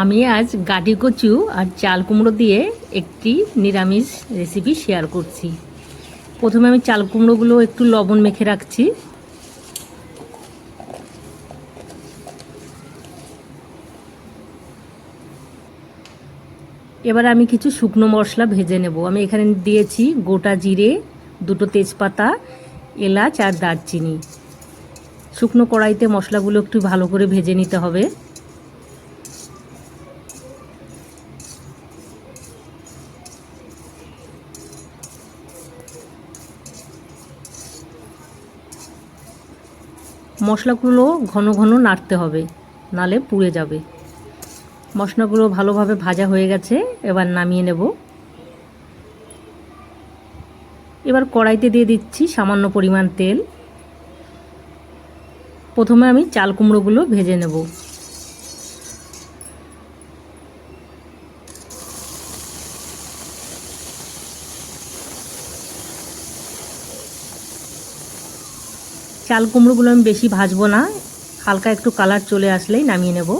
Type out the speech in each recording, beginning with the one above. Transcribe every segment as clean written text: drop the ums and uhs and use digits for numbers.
আমি আজ গাটি কচু আর চাল কুমড়ো দিয়ে একটি নিরামিষ রেসিপি শেয়ার করছি। প্রথমে আমি চাল কুমড়োগুলো একটু লবণ মেখে রাখছি। এবার আমি কিছু শুকনো মশলা ভেজে নেব। আমি এখানে দিয়েছি গোটা জিরে, দুটো তেজপাতা, এলাচ আর দারচিনি। শুকনো কড়াইতে মশলাগুলো একটু ভালো করে ভেজে নিতে হবে। মশলাগুলো ঘন ঘন নাড়তে হবে, নালে পুড়ে যাবে। মশলাগুলো ভালোভাবে ভাজা হয়ে গেছে, এবার নামিয়ে নেব। এবার কড়াইতে দিয়ে দিচ্ছি সামান্য পরিমাণ তেল। প্রথমে আমি চাল কুমড়োগুলো ভেজে নেব। চাল কুমড়োগুলো আমি বেশি ভাজবো না, হালকা একটু কালার চলে আসলেই নামিয়ে নেব।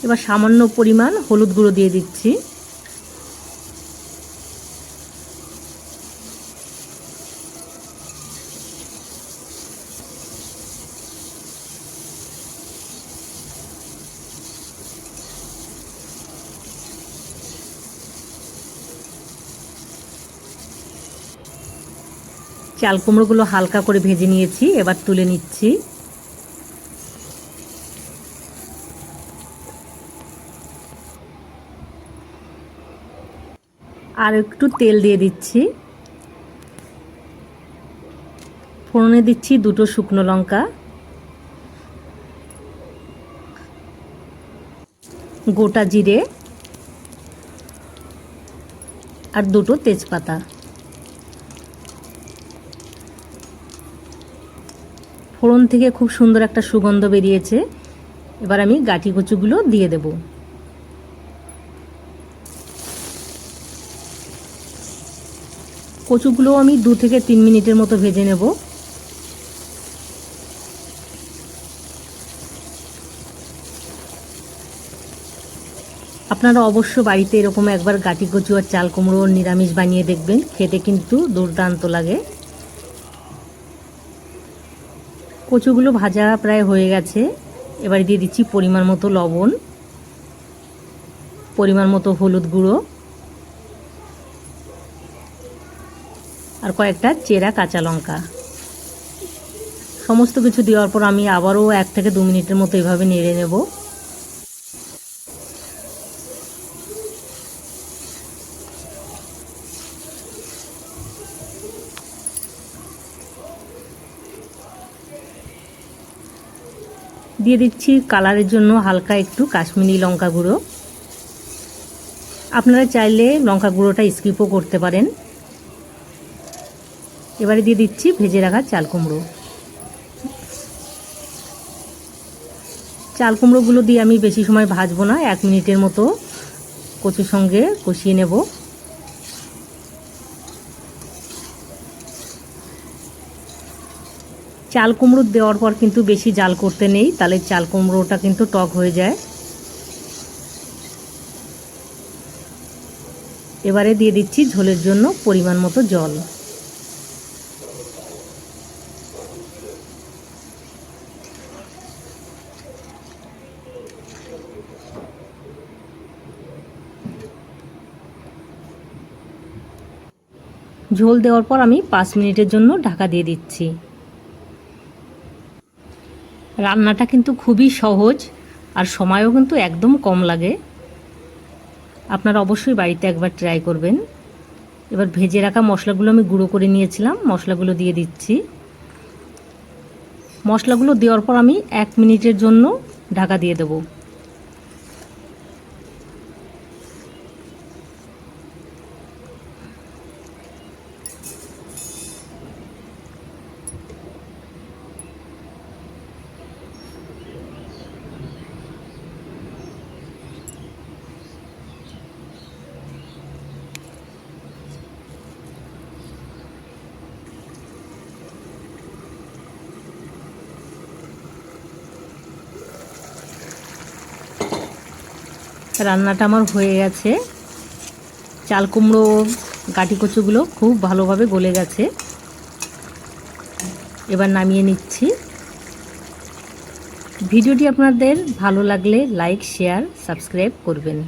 এবার সামান্য পরিমাণ হলুদ গুঁড়ো দিয়ে দিচ্ছি। চাল কুমড়োগুলো হালকা করে ভেজে নিয়েছি, এবার তুলে নিচ্ছি। আর একটু তেল দিয়ে দিচ্ছি। ফোড়নে দিচ্ছি দুটো শুকনো লঙ্কা, গোটা জিরে আর দুটো তেজপাতা। ফোড়ন থেকে খুব সুন্দর একটা সুগন্ধ বেরিয়েছে। এবার আমি গাটি কচুগুলো দিয়ে দেব। কচুগুলো আমি 2 থেকে 3 মিনিটের মতো ভেজে নেব। আপনারা অবশ্য বাড়িতে এরকম একবার গাটি কচু আর চাল কুমড়ো নিরামিষ বানিয়ে দেখবেন, খেতে কিন্তু দুর্দান্ত লাগে। কচুগুলো ভাজা প্রায় হয়ে গেছে। এবার দিয়ে দিচ্ছি পরিমাণ মতো লবণ, পরিমাণ মতো হলুদ গুঁড়ো আর কয়েকটা চেরা কাঁচা লঙ্কা। সমস্ত কিছু দেওয়ার পর আমি আবারও 1 থেকে 2 মিনিটের মতো এভাবে নেড়ে নেব। দিয়ে দিচ্ছি কালারের জন্য হালকা একটু কাশ্মীরি লঙ্কা গুঁড়ো। আপনারা চাইলে লঙ্কা গুঁড়োটা স্কিপও করতে পারেন। এবারে দিয়ে দিচ্ছি ভেজে রাখা চাল কুমড়ো। চাল কুমড়োগুলো দিয়ে আমি বেশি সময় ভাজবো না, 1 মিনিটের মতো কচুর সঙ্গে কষিয়ে নেব। চাল কুমড়ো দেওয়ার পর কিন্তু বেশি জাল করতে নেই, তাহলে চাল কুমড়োটা কিন্তু টক হয়ে যায়। এবারে দিয়ে দিচ্ছি ঝোলের জন্য পরিমাণ মতো জল। ঝোল দেওয়ার পর আমি 5 মিনিটের জন্য ঢাকা দিয়ে দিচ্ছি। রান্নাটা কিন্তু খুবই সহজ আর সময়ও কিন্তু একদম কম লাগে। আপনারা অবশ্যই বাড়িতে একবার ট্রাই করবেন। এবার ভেজে রাখা মশলাগুলো আমি গুঁড়ো করে নিয়েছিলাম, মশলাগুলো দিয়ে দিচ্ছি। মশলাগুলো দেওয়ার পর আমি 1 মিনিটের জন্য ঢাকা দিয়ে দেব। রান্নাটা আমার হয়ে গেছে। চাল কুমড়ো গাটি কচুগুলো খুব ভালোভাবে গলে গেছে। এবার নামিয়ে নিচ্ছি। ভিডিওটি আপনাদের ভালো লাগলে লাইক, শেয়ার, সাবস্ক্রাইব করবেন।